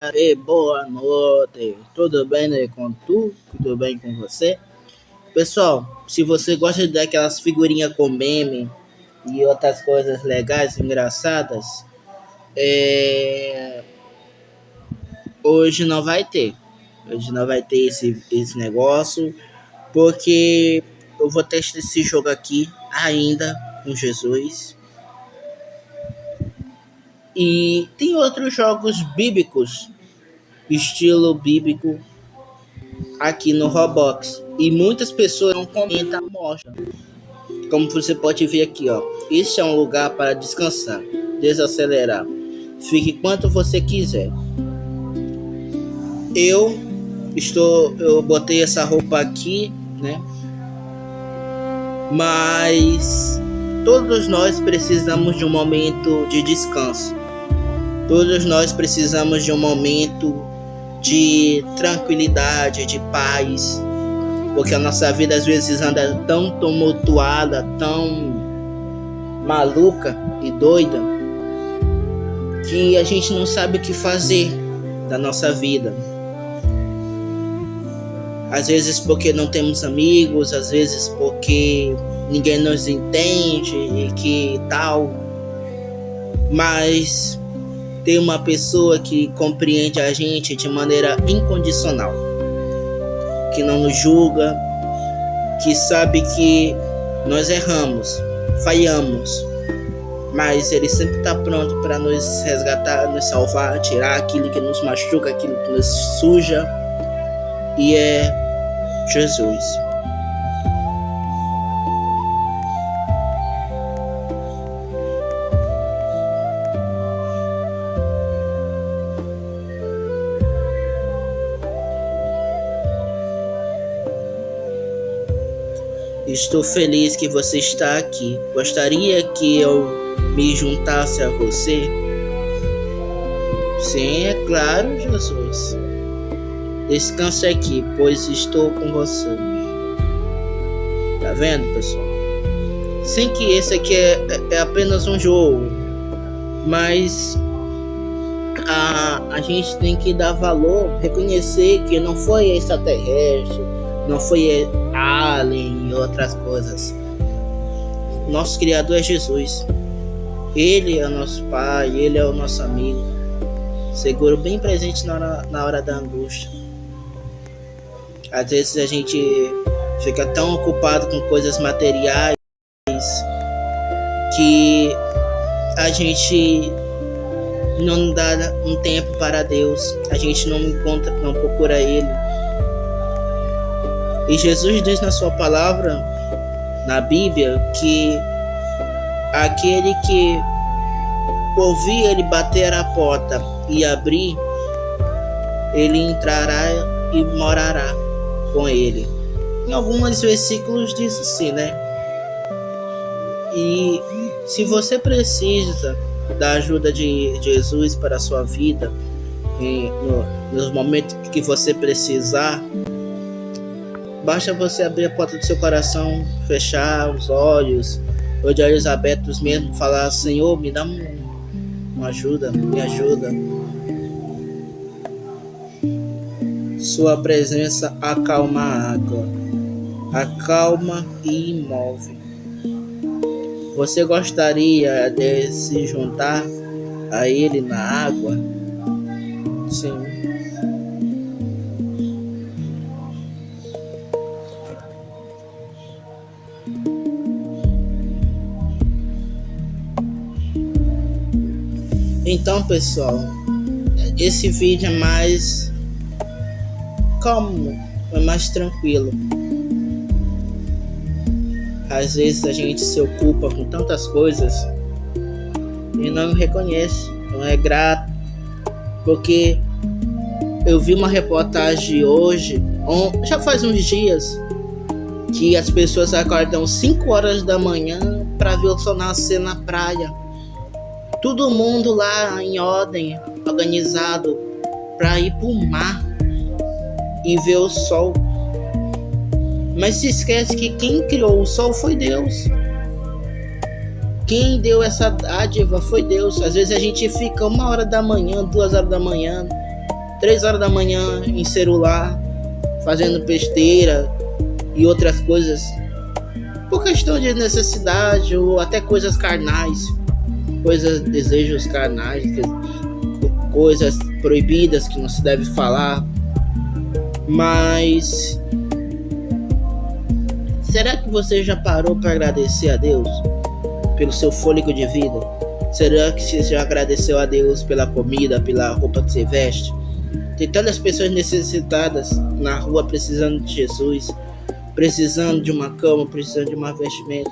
E boa noite, tudo bem, né, com tu? Tudo bem com você? Pessoal, se você gosta daquelas figurinhas com meme e outras coisas legais, engraçadas, é, hoje não vai ter. Hoje não vai ter esse negócio, porque eu vou testar esse jogo aqui ainda com Jesus. E tem outros jogos bíblicos, estilo bíblico, aqui no Roblox. E muitas pessoas não comentam, mostram. Como você pode ver aqui, ó. Este é um lugar para descansar, desacelerar. Fique quanto você quiser. Eu botei essa roupa aqui, né? Mas todos nós precisamos de um momento de descanso. Todos nós precisamos de um momento de tranquilidade, de paz, porque a nossa vida às vezes anda tão tumultuada, tão maluca e doida, que a gente não sabe o que fazer da nossa vida. Às vezes porque não temos amigos, às vezes porque ninguém nos entende e que tal, mas tem uma pessoa que compreende a gente de maneira incondicional, que não nos julga, que sabe que nós erramos, falhamos, mas Ele sempre está pronto para nos resgatar, nos salvar, tirar aquilo que nos machuca, aquilo que nos suja, e é Jesus. Estou feliz que você está aqui. Gostaria que eu me juntasse a você? Sim, é claro, Jesus. Descanse aqui, pois estou com você. Tá vendo, pessoal? Sem que esse aqui é apenas um jogo, mas a gente tem que dar valor, reconhecer que não foi extraterrestre, não foi alien e outras coisas. Nosso Criador é Jesus. Ele é o nosso Pai, Ele é o nosso amigo, seguro, bem presente na hora da angústia. Às vezes a gente fica tão ocupado com coisas materiais que a gente não dá um tempo para Deus, a gente não encontra, não procura Ele. E Jesus diz na sua palavra, na Bíblia, que aquele que ouvir Ele bater a porta e abrir, Ele entrará e morará com Ele. Em alguns versículos diz assim, né? E se você precisa da ajuda de Jesus para a sua vida, nos momentos que você precisar, basta você abrir a porta do seu coração, fechar os olhos, ou de olhos abertos mesmo, falar: Senhor, me dá uma ajuda, me ajuda. Sua presença acalma a água, acalma e imove. Você gostaria de se juntar a Ele na água? Sim. Então, pessoal, esse vídeo é mais calmo, é mais tranquilo. Às vezes a gente se ocupa com tantas coisas e não reconhece, não é grato. Porque eu vi uma reportagem hoje, já faz uns dias, que as pessoas acordam 5 horas da manhã para ver o sol nascer na praia. Todo mundo lá em ordem, organizado para ir pro mar e ver o sol. Mas se esquece que quem criou o sol foi Deus. Quem deu essa dádiva foi Deus. Às vezes a gente fica 1 hora da manhã, 2 horas da manhã, 3 horas da manhã em celular, fazendo besteira e outras coisas, por questão de necessidade ou até coisas carnais, desejos carnais, coisas proibidas que não se deve falar. Mas será que você já parou para agradecer a Deus pelo seu fôlego de vida? Será que você já agradeceu a Deus pela comida, pela roupa que você veste? Tem tantas pessoas necessitadas na rua precisando de Jesus, precisando de uma cama, precisando de uma vestimenta.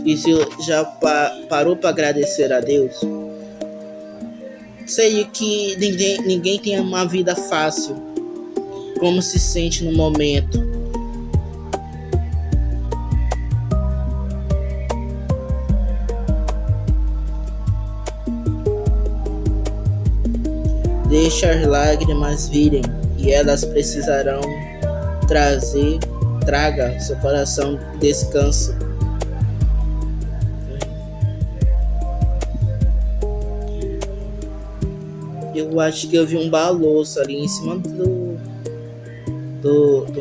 E se já parou para agradecer a Deus? Sei que ninguém tem uma vida fácil. Como se sente no momento? Deixa as lágrimas virem e elas precisarão traga seu coração descanso. Eu acho que eu vi um balouço ali em cima do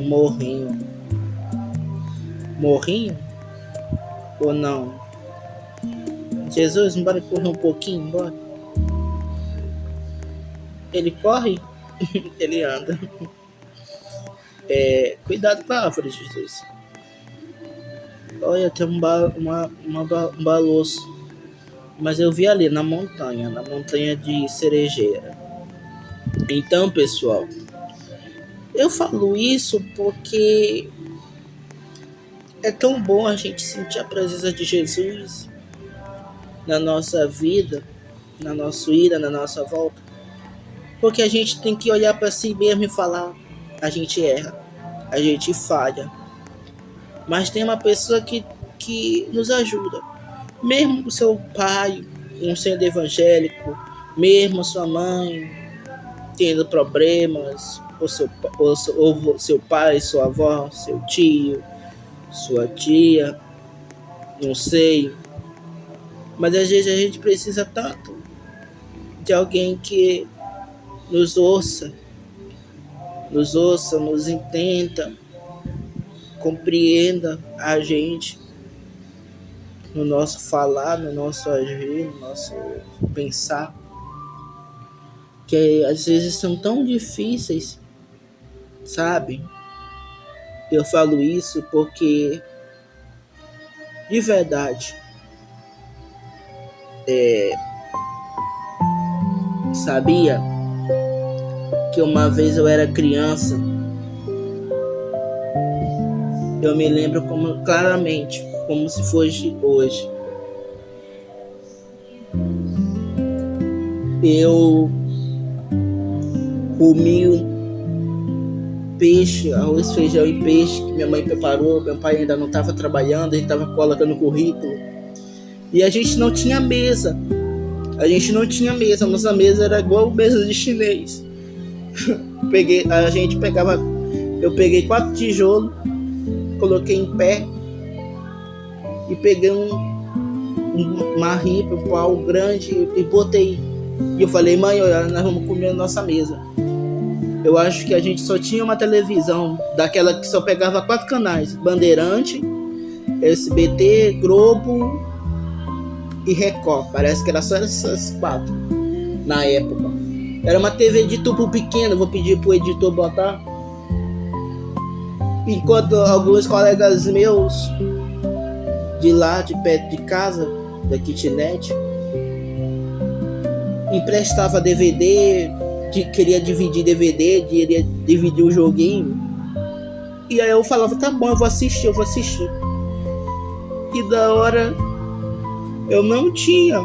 morrinho. Morrinho? Ou não? Jesus, bora correr um pouquinho, bora. Ele corre? Ele anda. Cuidado com a árvore, Jesus. Olha, tem um balouço. Mas eu vi ali na montanha de Cerejeira. Então, pessoal, eu falo isso porque é tão bom a gente sentir a presença de Jesus na nossa vida, na nossa ida, na nossa volta. Porque a gente tem que olhar para si mesmo e falar: a gente erra, a gente falha. Mas tem uma pessoa que nos ajuda. Mesmo o seu pai não sendo evangélico, mesmo sua mãe tendo problemas, ou seu pai, sua avó, seu tio, sua tia, não sei. Mas às vezes a gente precisa tanto de alguém que nos ouça, nos entenda, compreenda a gente no nosso falar, no nosso agir, no nosso pensar, que às vezes são tão difíceis, sabe? Eu falo isso porque, de verdade, sabia que uma vez eu era criança, eu me lembro claramente, como se fosse hoje. Eu comi um peixe, arroz, feijão e peixe que minha mãe preparou. Meu pai ainda não estava trabalhando, ele estava colocando currículo. E a gente não tinha mesa. Nossa mesa era igual mesa de chinês. Eu peguei 4 tijolos, coloquei em pé e peguei uma ripa, um pau grande e botei. E eu falei: mãe, olha, nós vamos comer a nossa mesa. Eu acho que a gente só tinha uma televisão, daquela que só pegava 4 canais: Bandeirante, SBT, Globo e Record. Parece que era só essas 4 na época. Era uma TV de tubo pequeno, vou pedir pro editor botar. Enquanto alguns colegas meus de lá, de perto de casa, da kitnet, emprestava DVD, queria dividir DVD, queria dividir o joguinho. E aí eu falava: tá bom, eu vou assistir. E da hora eu não tinha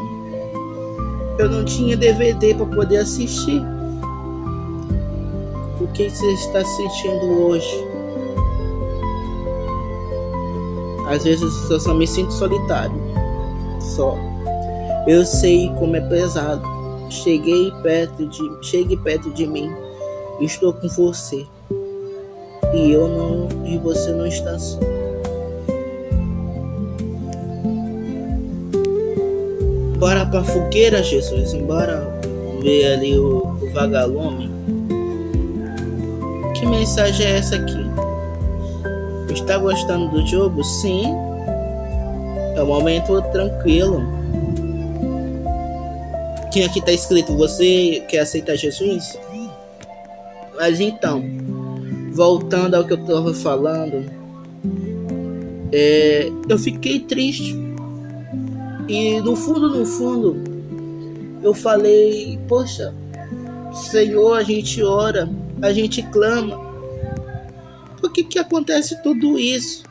DVD para poder assistir. O que você está sentindo hoje? Às vezes eu só me sinto solitário. Só. Eu sei como é pesado. Chegue perto de mim. Estou com você. E você não está só. Bora pra fogueira, Jesus. Bora ver ali o vagalume? Que mensagem é essa aqui? Está gostando do jogo? Sim. É um momento tranquilo. Quem aqui está escrito? Você quer aceitar Jesus? Mas então, voltando ao que eu estava falando, eu fiquei triste. E no fundo, eu falei, poxa, Senhor, a gente ora, a gente clama. Por que acontece tudo isso?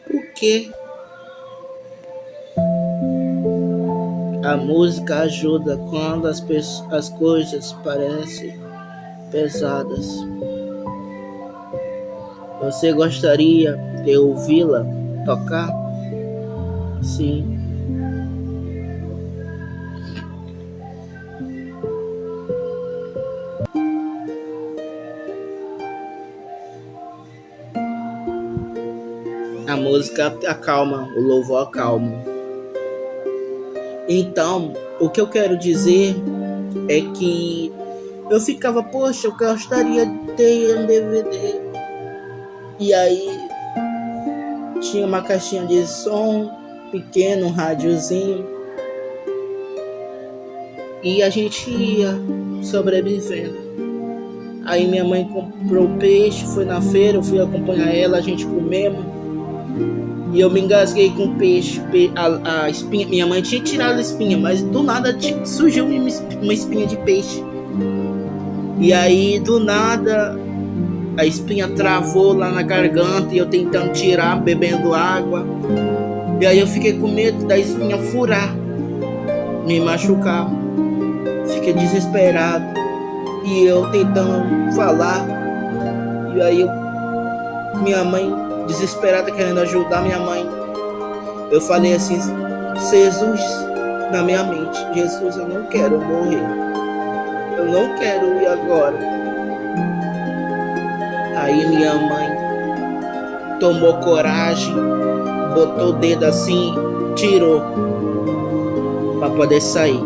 Por quê? A música ajuda quando as coisas parecem pesadas. Você gostaria de ouvi-la tocar? Sim. A música acalma, o louvor acalma. Então, o que eu quero dizer é que eu ficava, poxa, eu gostaria de ter um DVD. E aí tinha uma caixinha de som pequeno, um rádiozinho. E a gente ia sobrevivendo. Aí minha mãe comprou peixe, foi na feira, eu fui acompanhar ela, a gente comemos. E eu me engasguei com o peixe, a espinha. Minha mãe tinha tirado a espinha, mas do nada surgiu uma espinha de peixe. E aí do nada a espinha travou lá na garganta e eu tentando tirar, bebendo água. E aí eu fiquei com medo da espinha furar, me machucar. Fiquei desesperado. E eu tentando falar. E aí minha mãe, desesperada, querendo ajudar minha mãe. Eu falei assim, Jesus, na minha mente, Jesus, eu não quero morrer. Eu não quero ir agora. Aí minha mãe tomou coragem, botou o dedo assim, tirou para poder sair.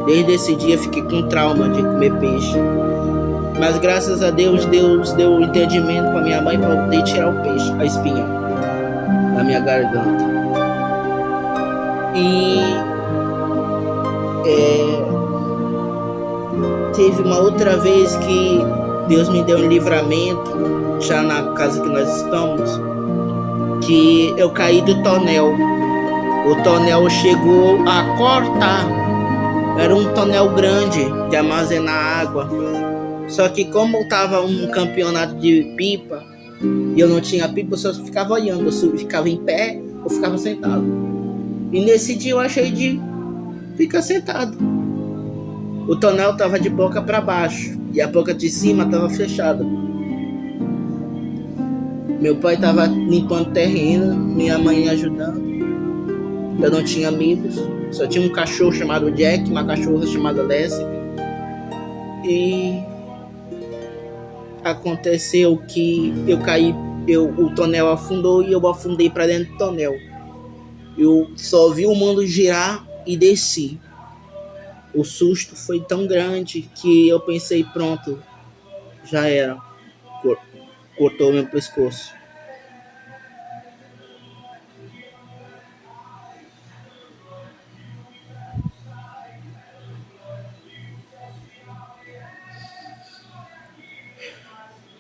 Desde esse dia fiquei com trauma de comer peixe. Mas graças a Deus, Deus deu um entendimento para minha mãe para poder tirar o peixe, a espinha da minha garganta. E teve uma outra vez que Deus me deu um livramento, já na casa que nós estamos, que eu caí do tonel. O tonel chegou a cortar. Era um tonel grande de armazenar água. Só que como estava um campeonato de pipa e eu não tinha pipa, eu só ficava olhando. Eu ficava em pé ou ficava sentado. E nesse dia eu achei de ficar sentado. O tonel estava de boca para baixo e a boca de cima estava fechada. Meu pai estava limpando terreno, minha mãe ajudando. Eu não tinha amigos, só tinha um cachorro chamado Jack, uma cachorra chamada Leslie. E aconteceu que eu caí, o tonel afundou e eu afundei para dentro do tonel. Eu só vi o mundo girar e desci. O susto foi tão grande que eu pensei, pronto, já era. Cortou meu pescoço.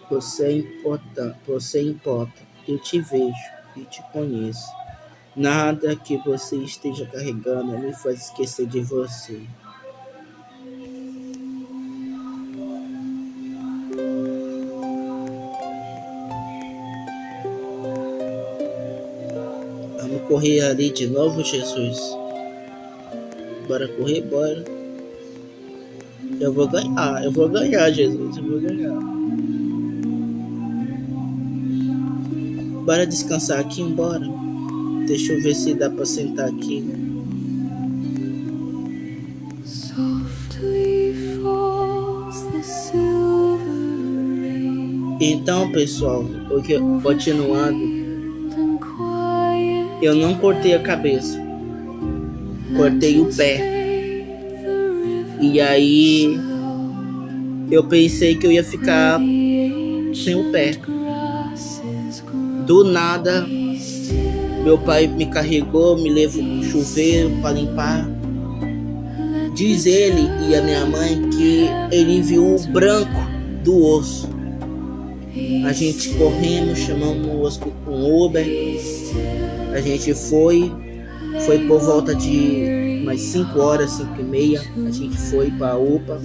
Você é importante, você importa. Eu te vejo e te conheço. Nada que você esteja carregando me faz esquecer de você. Vamos correr ali de novo, Jesus. Bora correr, bora. Eu vou ganhar, Jesus, eu vou ganhar. Bora descansar aqui, embora. Deixa eu ver se dá pra sentar aqui. Então, pessoal, continuando, eu não cortei a cabeça, cortei o pé. E aí eu pensei que eu ia ficar sem o pé. Do nada, meu pai me carregou, me levou no chuveiro para limpar. Diz ele e a minha mãe que ele viu o branco do osso. A gente corremos, chamamos um Uber. A gente foi por volta de umas 5 horas, 5h30. A gente foi para a UPA.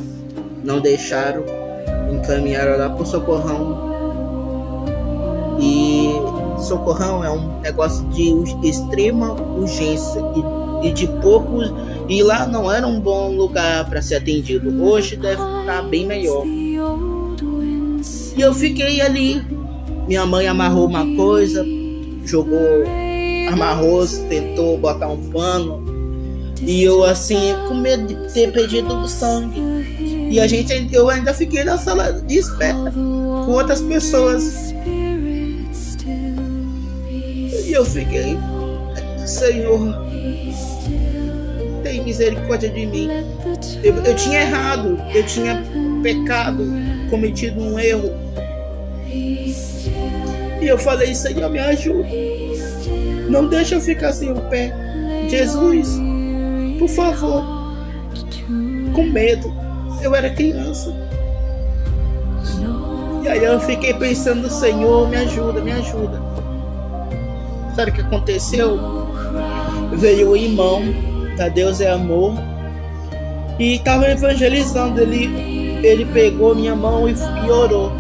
Não deixaram, encaminharam lá pro Socorrão. E Socorrão é um negócio de extrema urgência e de poucos. E lá não era um bom lugar para ser atendido. Hoje deve estar bem melhor. E eu fiquei ali. Minha mãe amarrou uma coisa, amarrou, tentou botar um pano. E eu assim, com medo de ter perdido sangue. E eu ainda fiquei na sala de espera com outras pessoas. E eu fiquei, Senhor, tem misericórdia de mim. Eu tinha errado, eu tinha pecado, cometido um erro. E eu falei, Senhor, me ajuda. Não deixa eu ficar sem o pé. Jesus, por favor. Com medo. Eu era criança. E aí eu fiquei pensando, Senhor, me ajuda, me ajuda. Sabe o que aconteceu? Veio o irmão da Deus é Amor e estava evangelizando. Ele pegou minha mão e orou.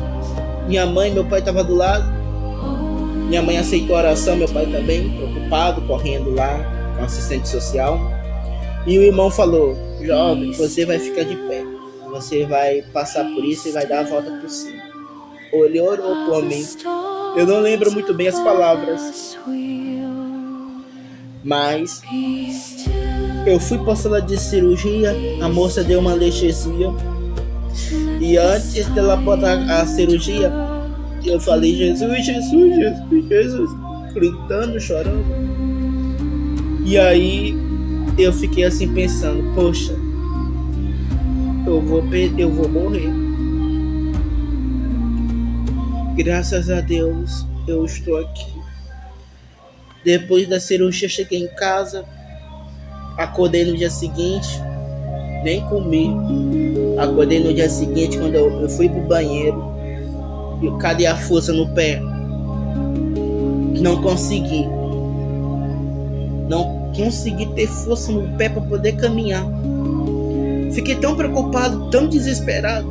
Minha mãe e meu pai estavam do lado. Minha mãe aceitou a oração, meu pai também, preocupado, correndo lá com assistente social. E o irmão falou, jovem, você vai ficar de pé. Você vai passar por isso e vai dar a volta por cima. Ele orou por mim. Eu não lembro muito bem as palavras. Mas eu fui para a sala de cirurgia. A moça deu uma anestesia. E antes dela botar a cirurgia, eu falei, Jesus, Jesus, Jesus, Jesus, gritando, chorando. E aí eu fiquei assim pensando, poxa, eu vou morrer. Graças a Deus eu estou aqui. Depois da cirurgia cheguei em casa, acordei no dia seguinte, nem comi. Acordei no dia seguinte quando eu fui pro banheiro. E cadê a força no pé? Não consegui ter força no pé para poder caminhar. Fiquei tão preocupado, tão desesperado,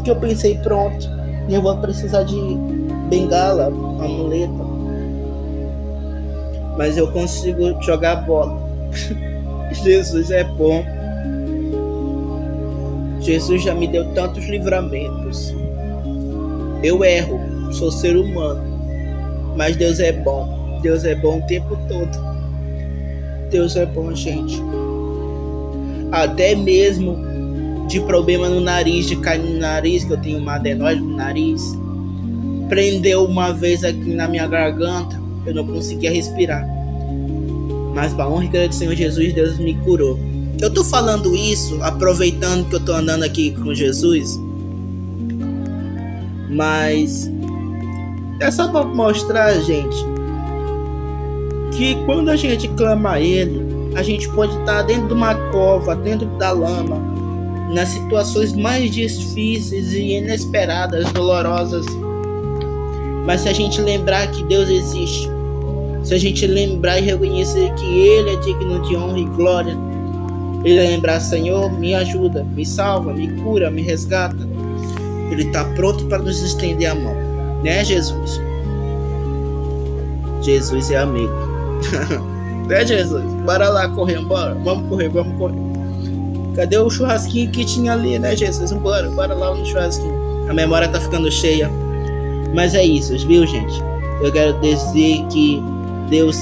que eu pensei, pronto, eu vou precisar de bengala, uma muleta. Mas eu consigo jogar bola. Jesus é bom. Jesus já me deu tantos livramentos. Eu erro, sou ser humano, mas Deus é bom. Deus é bom o tempo todo. Deus é bom, gente. Até mesmo de problema no nariz, de cair no nariz, que eu tenho uma adenose no nariz. Prendeu uma vez aqui na minha garganta, eu não conseguia respirar. Mas para a honra e glória do Senhor Jesus, Deus me curou. Eu tô falando isso aproveitando que eu tô andando aqui com Jesus. Mas é só para mostrar, gente, que quando a gente clama a Ele, a gente pode estar dentro de uma cova, dentro da lama, nas situações mais difíceis e inesperadas, dolorosas. Mas se a gente lembrar que Deus existe, se a gente lembrar e reconhecer que Ele é digno de honra e glória, Ele lembrar, Senhor, me ajuda, me salva, me cura, me resgata, Ele está pronto para nos estender a mão, né, Jesus? Jesus é amigo. Né, Jesus? Bora lá correr, bora. Vamos correr. Cadê o churrasquinho que tinha ali, né, Jesus? Bora lá no churrasquinho. A memória tá ficando cheia. Mas é isso, viu, gente? Eu quero dizer que Deus